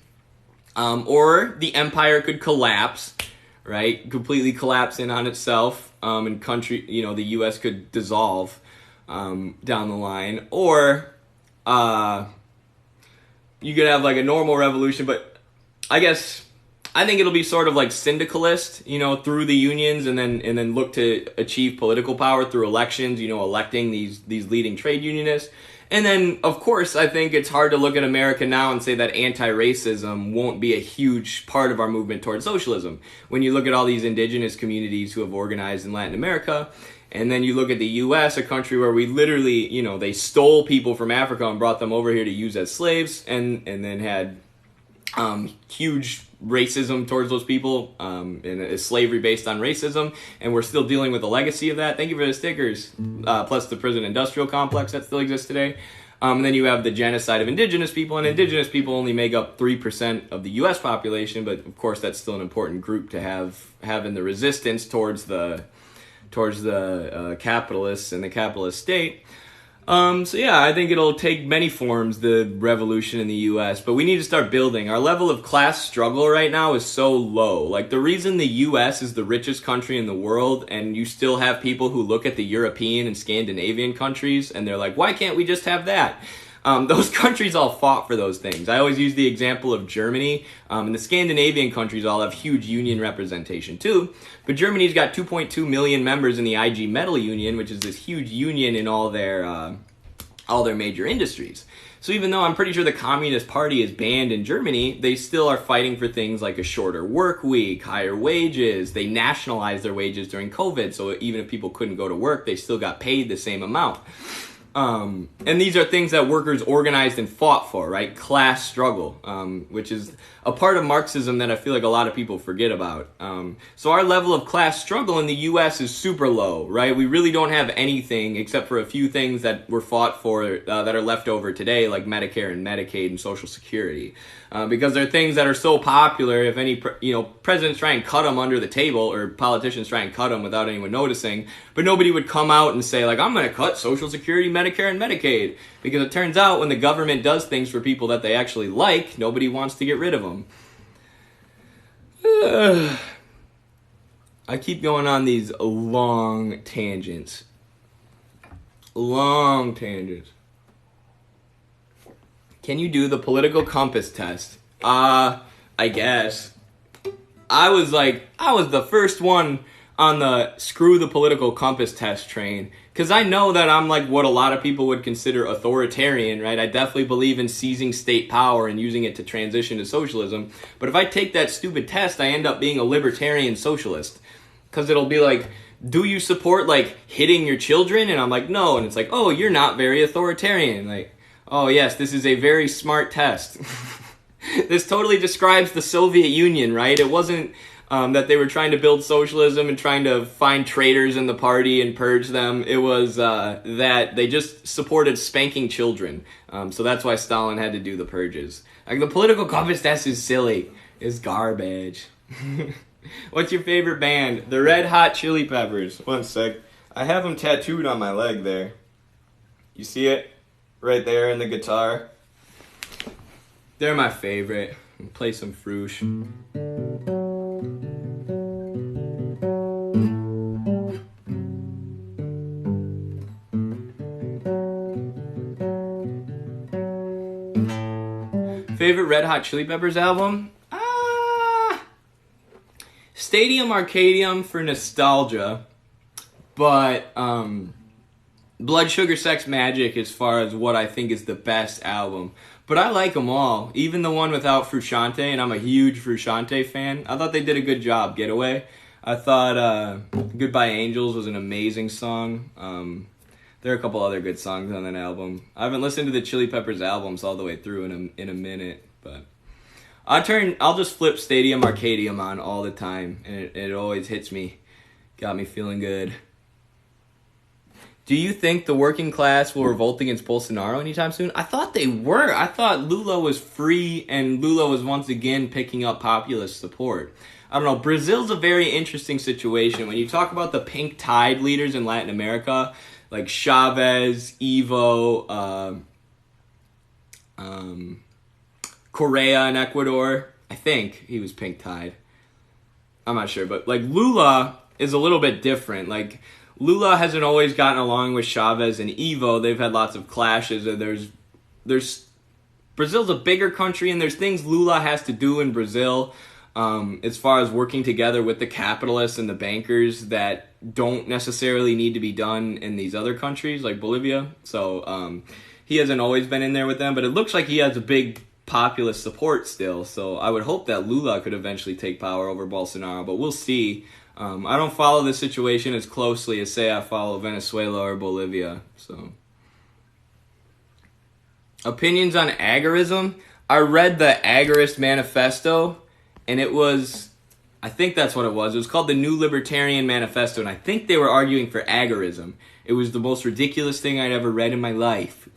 Or the empire could collapse, right? Completely collapse in on itself, and the U.S. could dissolve down the line. Or you could have like a normal revolution, but I think it'll be sort of like syndicalist, through the unions, and then look to achieve political power through elections, electing these leading trade unionists. And then, of course, I think it's hard to look at America now and say that anti-racism won't be a huge part of our movement towards socialism. When you look at all these indigenous communities who have organized in Latin America, and then you look at the U.S., a country where we literally, they stole people from Africa and brought them over here to use as slaves, and then had huge racism towards those people, and a slavery based on racism, and we're still dealing with the legacy of that. Thank you for the stickers, plus the prison industrial complex that still exists today. And then you have the genocide of indigenous people, and indigenous people only make up 3% of the U.S. population, but of course that's still an important group to have in the resistance towards the capitalists and the capitalist state. So yeah, I think it'll take many forms, the revolution in the U.S., but we need to start building. Our level of class struggle right now is so low. Like, the reason the U.S. is the richest country in the world, and you still have people who look at the European and Scandinavian countries, and they're like, why can't we just have that? Those countries all fought for those things. I always use the example of Germany, and the Scandinavian countries all have huge union representation too, but Germany's got 2.2 million members in the IG Metall Union, which is this huge union in all their major industries. So even though I'm pretty sure the Communist Party is banned in Germany, they still are fighting for things like a shorter work week, higher wages. They nationalized their wages during COVID, so even if people couldn't go to work, they still got paid the same amount. And these are things that workers organized and fought for, right? Class struggle, which is a part of Marxism that I feel like a lot of people forget about. So our level of class struggle in the U.S. is super low, right? We really don't have anything except for a few things that were fought for that are left over today, like Medicare and Medicaid and Social Security. Because they're things that are so popular, if any, presidents try and cut them under the table, or politicians try and cut them without anyone noticing, but nobody would come out and say, like, I'm going to cut Social Security, Medicare, and Medicaid. Because it turns out when the government does things for people that they actually like, nobody wants to get rid of them. I keep going on these long tangents. Can you do the political compass test? I guess. I was the first one on the screw the political compass test train, because I know that I'm like what a lot of people would consider authoritarian, right? I definitely believe in seizing state power and using it to transition to socialism. But if I take that stupid test, I end up being a libertarian socialist, because it'll be like, do you support like hitting your children? And I'm like, no. And it's like, oh, you're not very authoritarian. Like, oh yes, this is a very smart test. This totally describes the Soviet Union, right? It wasn't that they were trying to build socialism and trying to find traitors in the party and purge them. It was that they just supported spanking children. So that's why Stalin had to do the purges. Like, the political compass test is silly. It's garbage. What's your favorite band? The Red Hot Chili Peppers. One sec. I have them tattooed on my leg there. You see it? Right there in the guitar. They're my favorite. Play some Froosh. Favorite Red Hot Chili Peppers album? Stadium Arcadium for nostalgia, but Blood Sugar Sex Magic as far as what I think is the best album. But I like them all, even the one without Frusciante, and I'm a huge Frusciante fan. I thought they did a good job. Getaway. I thought Goodbye Angels was an amazing song. There are a couple other good songs on that album. I haven't listened to the Chili Peppers albums all the way through in a minute, but I'll just flip Stadium Arcadium on all the time, and it always hits me. Got me feeling good. Do you think the working class will revolt against Bolsonaro anytime soon? I thought they were. I thought Lula was free, and Lula was once again picking up populist support. I don't know. Brazil's a very interesting situation. When you talk about the pink tide leaders in Latin America, like Chavez, Evo, Correa in Ecuador. I think he was pink tide. I'm not sure, but like Lula is a little bit different. Like, Lula hasn't always gotten along with Chavez and Evo. They've had lots of clashes. There's Brazil's a bigger country, and there's things Lula has to do in Brazil as far as working together with the capitalists and the bankers that don't necessarily need to be done in these other countries like Bolivia. So he hasn't always been in there with them, but it looks like he has a big populist support still. So I would hope that Lula could eventually take power over Bolsonaro, but we'll see. I don't follow the situation as closely as, say, I follow Venezuela or Bolivia. So, opinions on agorism? I read the Agorist Manifesto, and it was, I think that's what it was. It was called the New Libertarian Manifesto, and I think they were arguing for agorism. It was the most ridiculous thing I'd ever read in my life.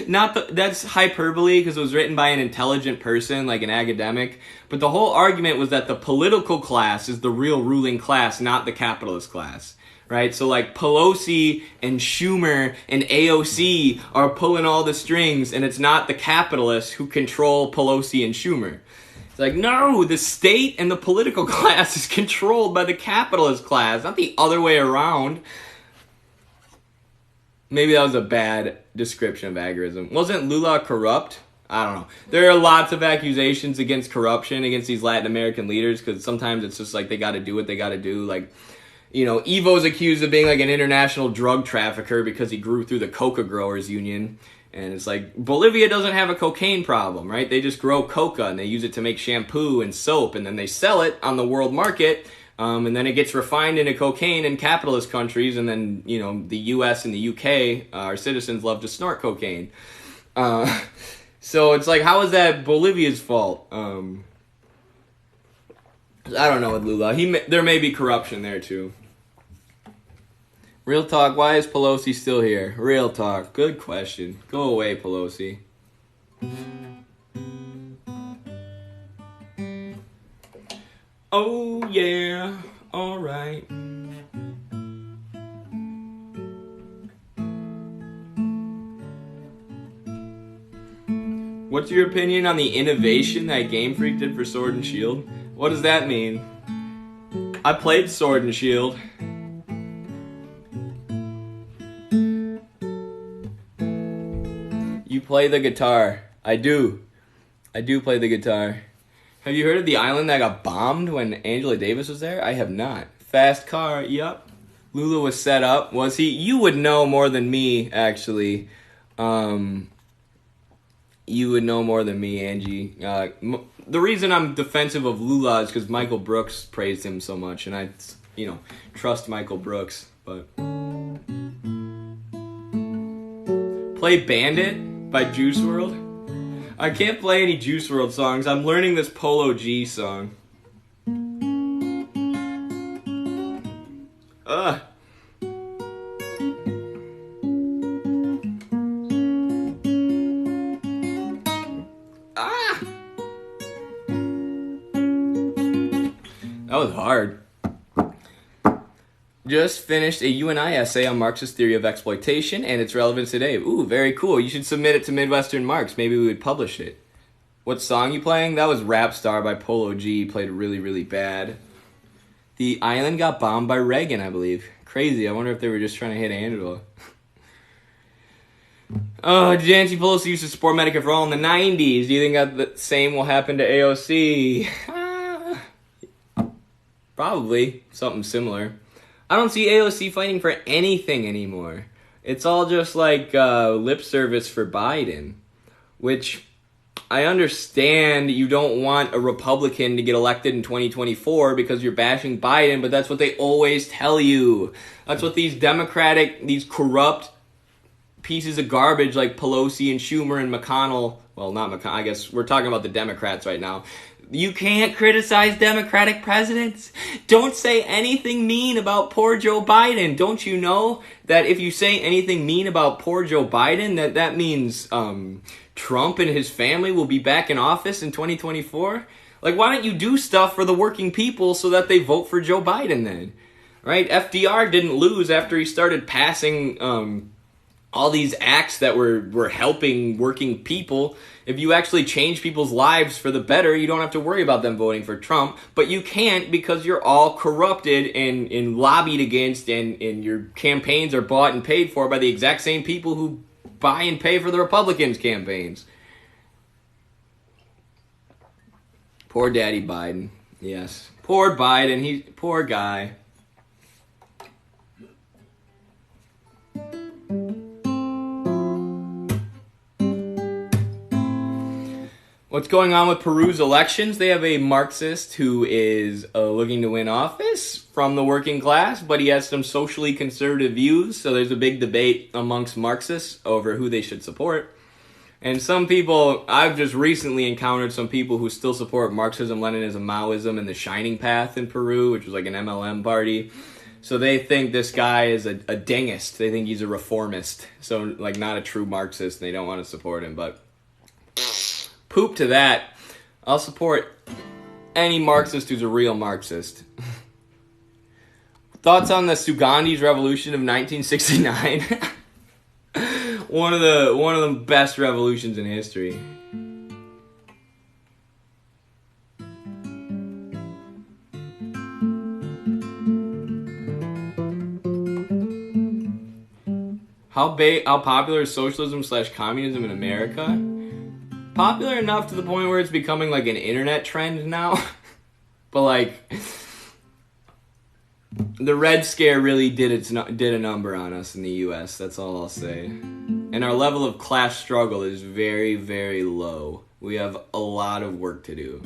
That's hyperbole, because it was written by an intelligent person, like an academic, but the whole argument was that the political class is the real ruling class, not the capitalist class, right? So like Pelosi and Schumer and AOC are pulling all the strings, and it's not the capitalists who control Pelosi and Schumer. It's like, no, the state and the political class is controlled by the capitalist class, not the other way around. Maybe that was a bad description of agorism. Wasn't Lula corrupt? I don't know. There are lots of accusations against corruption against these Latin American leaders, because sometimes it's just like they got to do what they got to do. Like, you know, Evo's accused of being like an international drug trafficker because he grew through the coca growers union. And it's like, Bolivia doesn't have a cocaine problem, right? They just grow coca and they use it to make shampoo and soap, and then they sell it on the world market. And then it gets refined into cocaine in capitalist countries, and then, you know, the US and the UK, our citizens love to snort cocaine. So it's like, how is that Bolivia's fault? I don't know with Lula. There may be corruption there too. Real talk, why is Pelosi still here? Real talk, good question. Go away, Pelosi. Oh yeah, alright. What's your opinion on the innovation that Game Freak did for Sword and Shield? What does that mean? I played Sword and Shield. You play the guitar. I do play the guitar. Have you heard of the island that got bombed when Angela Davis was there? I have not. Fast car, yup. Lula was set up. Was he? You would know more than me, actually. You would know more than me, Angie. The reason I'm defensive of Lula is because Michael Brooks praised him so much, and I, trust Michael Brooks. But play Bandit by Juice WRLD. I can't play any Juice WRLD songs. I'm learning this Polo G song. Ugh. That was hard. Just finished a UNI essay on Marxist theory of exploitation and its relevance today. Ooh, very cool. You should submit it to Midwestern Marx. Maybe we would publish it. What song you playing? That was Rap Star by Polo G. Played really, really bad. The island got bombed by Reagan, I believe. Crazy. I wonder if they were just trying to hit Angela. Oh, Nancy Pelosi used to support Medicare for All in the 90s. Do you think that the same will happen to AOC? Probably. Something similar. I don't see AOC fighting for anything anymore. It's all just like lip service for Biden, which I understand you don't want a Republican to get elected in 2024 because you're bashing Biden, but that's what they always tell you. That's what these corrupt pieces of garbage like Pelosi and Schumer and McConnell, well, not McConnell, I guess we're talking about the Democrats right now. You can't criticize Democratic presidents. Don't say anything mean about poor Joe Biden. Don't you know that if you say anything mean about poor Joe Biden, that means Trump and his family will be back in office in 2024? Like, why don't you do stuff for the working people so that they vote for Joe Biden then? Right? FDR didn't lose after he started passing all these acts that were helping working people. If you actually change people's lives for the better, you don't have to worry about them voting for Trump. But you can't because you're all corrupted and lobbied against, and your campaigns are bought and paid for by the exact same people who buy and pay for the Republicans' campaigns. Poor Daddy Biden. Yes. Poor Biden. Poor guy. What's going on with Peru's elections? They have a Marxist who is looking to win office from the working class, but he has some socially conservative views, so there's a big debate amongst Marxists over who they should support. And some people, I've just recently encountered some people who still support Marxism, Leninism, Maoism, and the Shining Path in Peru, which was like an MLM party. So they think this guy is a dingist. They think he's a reformist, so like not a true Marxist, and they don't want to support him, but poop to that. I'll support any Marxist who's a real Marxist. Thoughts on the Sugandhi's Revolution of 1969? one of the best revolutions in history. How popular is socialism / communism in America? Popular enough to the point where it's becoming like an internet trend now. But like, the Red Scare really did a number on us in the U.S. That's all I'll say. And our level of class struggle is very, very low. We have a lot of work to do.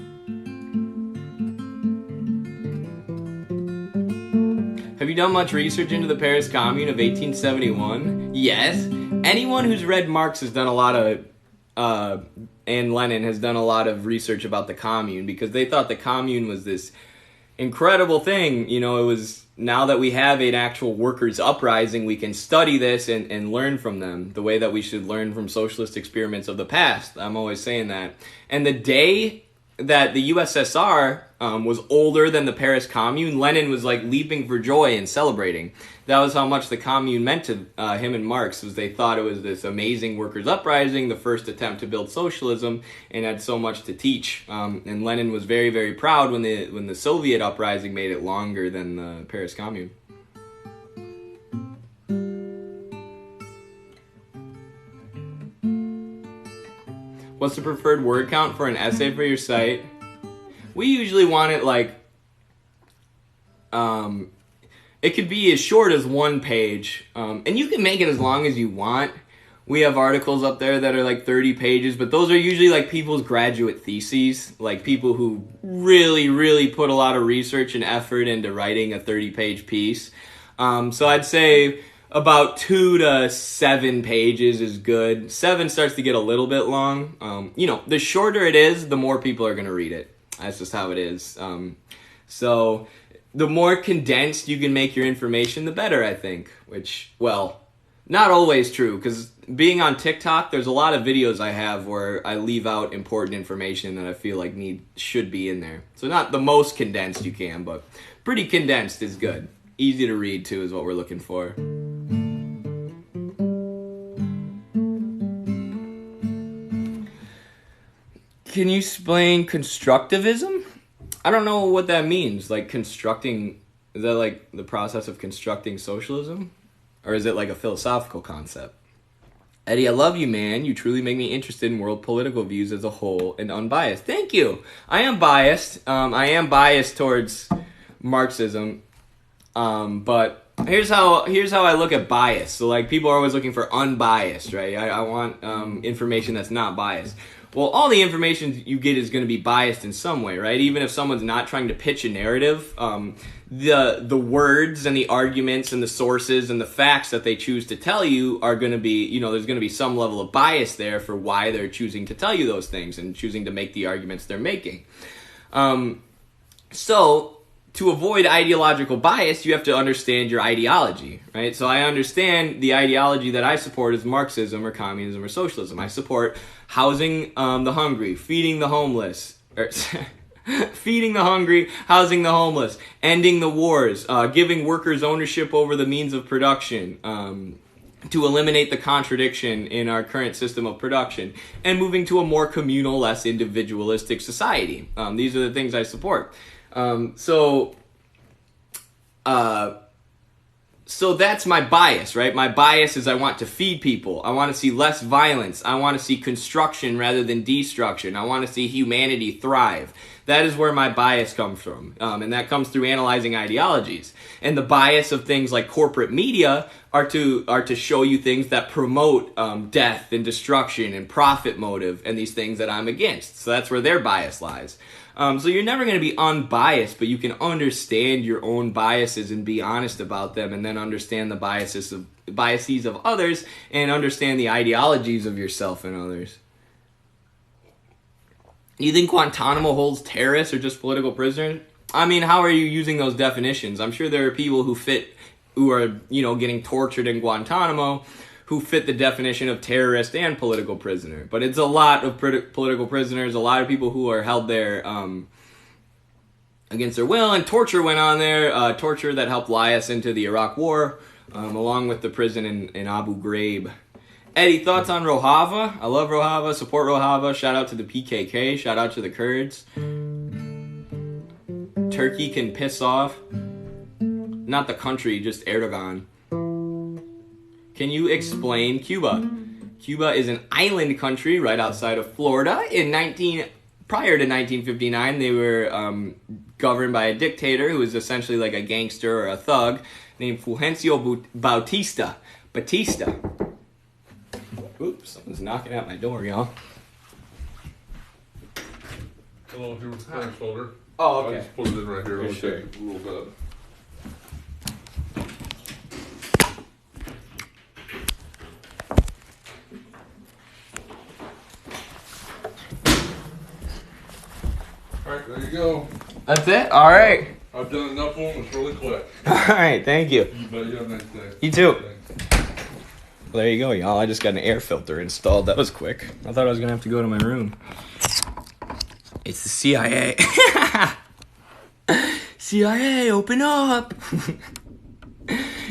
Have you done much research into the Paris Commune of 1871? Yes. Anyone who's read Marx has done a lot of and Lenin has done a lot of research about the commune, because they thought the commune was this incredible thing. It was, now that we have an actual workers' uprising, we can study this and learn from them the way that we should learn from socialist experiments of the past. I'm always saying that. And the day that the USSR was older than the Paris Commune, Lenin was like leaping for joy and celebrating. That was how much the commune meant to him and Marx, was they thought it was this amazing workers' uprising, the first attempt to build socialism, and had so much to teach. And Lenin was very, very proud when the Soviet uprising made it longer than the Paris Commune. What's the preferred word count for an essay for your site? We usually want it like, it could be as short as 1 page, and you can make it as long as you want. We have articles up there that are like 30 pages, but those are usually like people's graduate theses, like people who really, really put a lot of research and effort into writing a 30-page piece. So I'd say about 2 to 7 pages is good. 7 starts to get a little bit long. The shorter it is, the more people are going to read it. That's just how it is. So the more condensed you can make your information, the better, I think. Which, well, not always true, because being on TikTok, there's a lot of videos I have where I leave out important information that I feel like should be in there. So not the most condensed you can, but pretty condensed is good. Easy to read, too, is what we're looking for. Can you explain constructivism? I don't know what that means. Like constructing, is that like the process of constructing socialism? Or is it like a philosophical concept? Eddie, I love you, man. You truly make me interested in world political views as a whole and unbiased. Thank you. I am biased. I am biased towards Marxism. But here's how I look at bias. So like people are always looking for unbiased, right? I want information that's not biased. Well, all the information you get is going to be biased in some way, right? Even if someone's not trying to pitch a narrative, the words and the arguments and the sources and the facts that they choose to tell you are going to be, there's going to be some level of bias there for why they're choosing to tell you those things and choosing to make the arguments they're making. So to avoid ideological bias, you have to understand your ideology, right? So I understand the ideology that I support is Marxism or communism or socialism. I support housing the hungry, feeding the homeless, feeding the hungry, housing the homeless, ending the wars, giving workers ownership over the means of production, to eliminate the contradiction in our current system of production, and moving to a more communal, less individualistic society. These are the things I support. So that's my bias, right? My bias is I want to feed people. I want to see less violence. I want to see construction rather than destruction. I want to see humanity thrive. That is where my bias comes from. And that comes through analyzing ideologies. And the bias of things like corporate media are to show you things that promote death and destruction and profit motive and these things that I'm against. So that's where their bias lies. So you're never going to be unbiased, but you can understand your own biases and be honest about them, and then understand the biases of others and understand the ideologies of yourself and others. Do you think Guantanamo holds terrorists or just political prisoners? I mean, how are you using those definitions? I'm sure there are people who are getting tortured in Guantanamo who fit the definition of terrorist and political prisoner. But it's a lot of political prisoners, a lot of people who are held there against their will, and torture went on there, torture that helped lie us into the Iraq War, along with the prison in Abu Ghraib. Eddie, thoughts on Rojava? I love Rojava, support Rojava, shout out to the PKK, shout out to the Kurds. Turkey can piss off. Not the country, just Erdogan. Can you explain Cuba? Cuba is an island country right outside of Florida. Prior to 1959, they were governed by a dictator who was essentially like a gangster or a thug named Fulgencio Batista. Oops, someone's knocking at my door, y'all. Hello, here's the clearance folder. Oh, okay. I just put it in right here. It'll Sure. take a little bit. Alright, there you go. That's it? All right. I've done enough of them. It's really quick. All right, thank you. You bet. You have a nice day. You too. Thanks. Well, there you go, y'all. I just got an air filter installed. That was quick. I thought I was going to have to go to my room. It's the CIA. CIA, open up.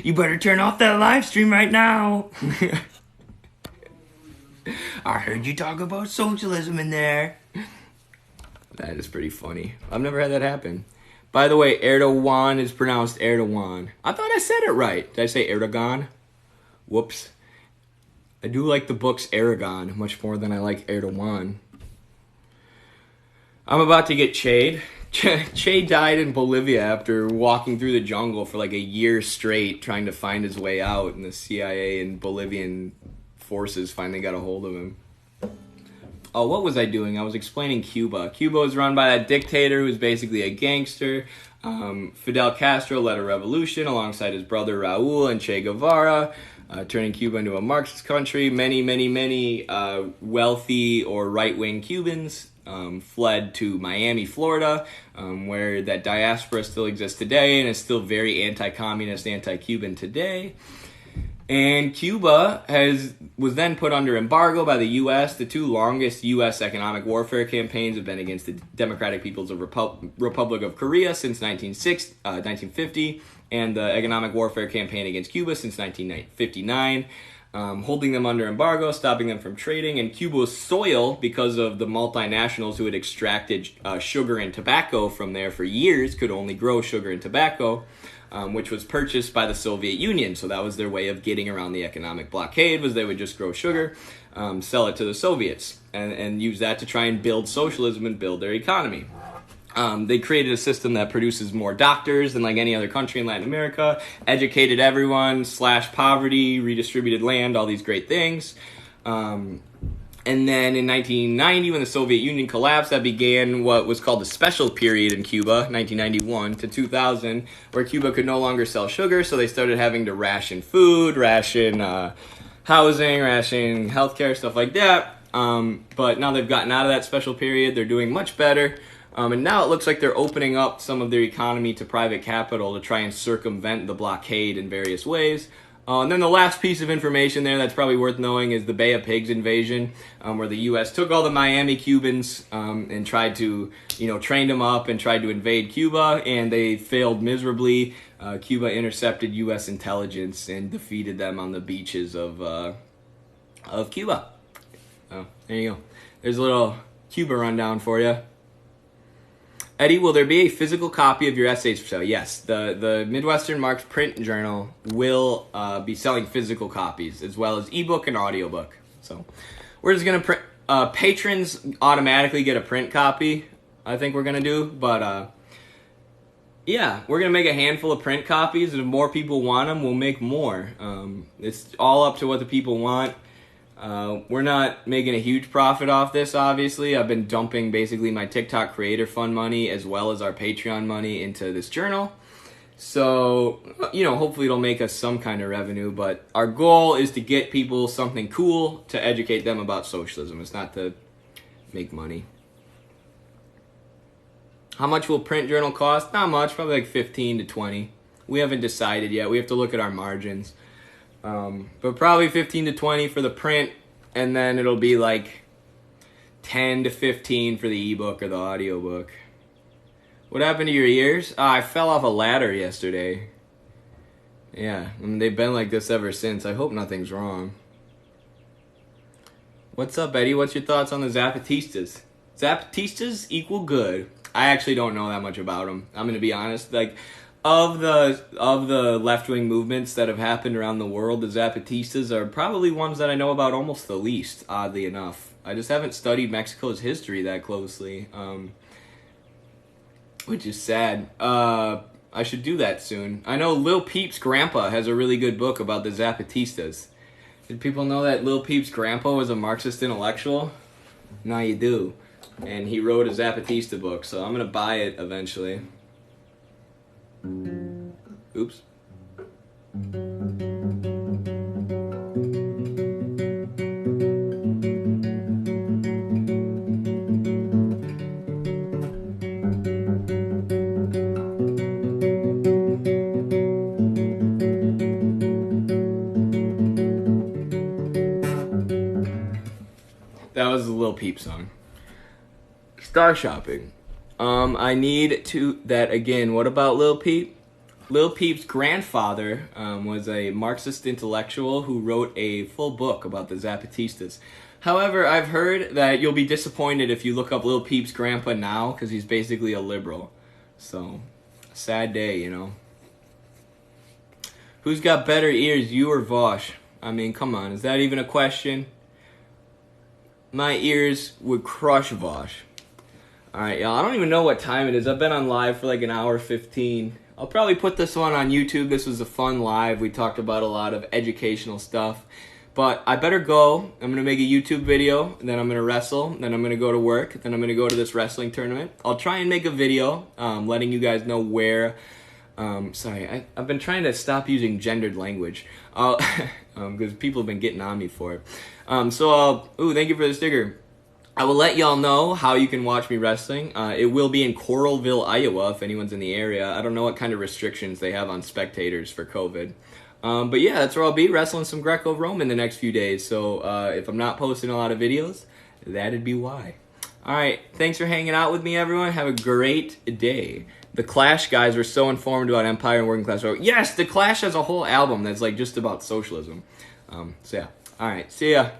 You better turn off that live stream right now. I heard you talk about socialism in there. That is pretty funny. I've never had that happen. By the way, Erdogan is pronounced Erdogan. I thought I said it right. Did I say Erdogan? Whoops. I do like the books Aragon much more than I like Erdogan. I'm about to get Che. Che died in Bolivia after walking through the jungle for like a year straight trying to find his way out, and the CIA and Bolivian forces finally got a hold of him. Oh, what was I doing? I was explaining Cuba. Cuba was run by that dictator who was basically a gangster. Fidel Castro led a revolution alongside his brother Raul and Che Guevara, turning Cuba into a Marxist country. Many wealthy or right-wing Cubans fled to Miami, Florida, where that diaspora still exists today and is still very anti-communist, anti-Cuban today. And Cuba was then put under embargo by the U.S. The two longest U.S. economic warfare campaigns have been against the Democratic People's Republic of Korea since 1950, and the economic warfare campaign against Cuba since 1959, holding them under embargo, stopping them from trading. And Cuba's soil, because of the multinationals who had extracted sugar and tobacco from there for years, could only grow sugar and tobacco, which was purchased by the Soviet Union. So that was their way of getting around the economic blockade, was they would just grow sugar, sell it to the Soviets, and use that to try and build socialism and build their economy. They created a system that produces more doctors than like any other country in Latin America, educated everyone, slashed poverty, redistributed land, all these great things. And then in 1990, when the Soviet Union collapsed, that began what was called the special period in Cuba, 1991 to 2000, where Cuba could no longer sell sugar, so they started having to ration food, ration housing, ration healthcare, stuff like that. But now they've gotten out of that special period. They're doing much better. And now it looks like they're opening up some of their economy to private capital to try and circumvent the blockade in various ways. And then the last piece of information there that's probably worth knowing is the Bay of Pigs invasion, where the U.S. took all the Miami Cubans and tried to, trained them up and tried to invade Cuba, and they failed miserably. Cuba intercepted U.S. intelligence and defeated them on the beaches of Cuba. Oh, there you go. There's a little Cuba rundown for you. Eddie, will there be a physical copy of your essays for sale? Yes, the Midwestern Marx print journal will be selling physical copies as well as ebook and audiobook. So we're just going to print. Patrons automatically get a print copy, I think we're going to do. But yeah, we're going to make a handful of print copies, and if more people want them, we'll make more. It's all up to what the people want. We're not making a huge profit off this, obviously. I've been dumping basically my TikTok Creator Fund money as well as our Patreon money into this journal. So, hopefully it'll make us some kind of revenue, but our goal is to get people something cool to educate them about socialism. It's not to make money. How much will print journal cost? Not much, probably like 15 to 20. We haven't decided yet. We have to look at our margins. But probably 15 to 20 for the print, and then it'll be like 10 to 15 for the ebook or the audiobook. What happened to your ears? I fell off a ladder yesterday. Yeah, they've been like this ever since. I hope nothing's wrong. What's up, Eddie? What's your thoughts on the Zapatistas? Zapatistas equal good. I actually don't know that much about them. I'm going to be honest. Of the left-wing movements that have happened around the world, the Zapatistas are probably ones that I know about almost the least, oddly enough. I just haven't studied Mexico's history that closely, which is sad. I should do that soon. I know Lil Peep's grandpa has a really good book about the Zapatistas. Did people know that Lil Peep's grandpa was a Marxist intellectual? Now you do. And he wrote a Zapatista book, so I'm going to buy it eventually. Oops. That was a Lil Peep song. Star shopping. I need to, that again, what about Lil Peep? Lil Peep's grandfather was a Marxist intellectual who wrote a full book about the Zapatistas. However, I've heard that you'll be disappointed if you look up Lil Peep's grandpa now, because he's basically a liberal. So, sad day, Who's got better ears, you or Vosh? I mean, come on, is that even a question? My ears would crush Vosh. Alright, y'all, I don't even know what time it is. I've been on live for like an hour 15. I'll probably put this one on YouTube. This was a fun live. We talked about a lot of educational stuff. But I better go. I'm going to make a YouTube video, then I'm going to wrestle, then I'm going to go to work, then I'm going to go to this wrestling tournament. I'll try and make a video letting you guys know where... I've been trying to stop using gendered language because people have been getting on me for it. Thank you for the sticker. I will let y'all know how you can watch me wrestling. It will be in Coralville, Iowa, if anyone's in the area. I don't know what kind of restrictions they have on spectators for COVID. But yeah, that's where I'll be, wrestling some Greco-Roman the next few days. So if I'm not posting a lot of videos, that'd be why. Alright, thanks for hanging out with me, everyone. Have a great day. The Clash guys were so informed about Empire and Working Class. Yes, The Clash has a whole album that's like just about socialism. Yeah. Alright, see ya.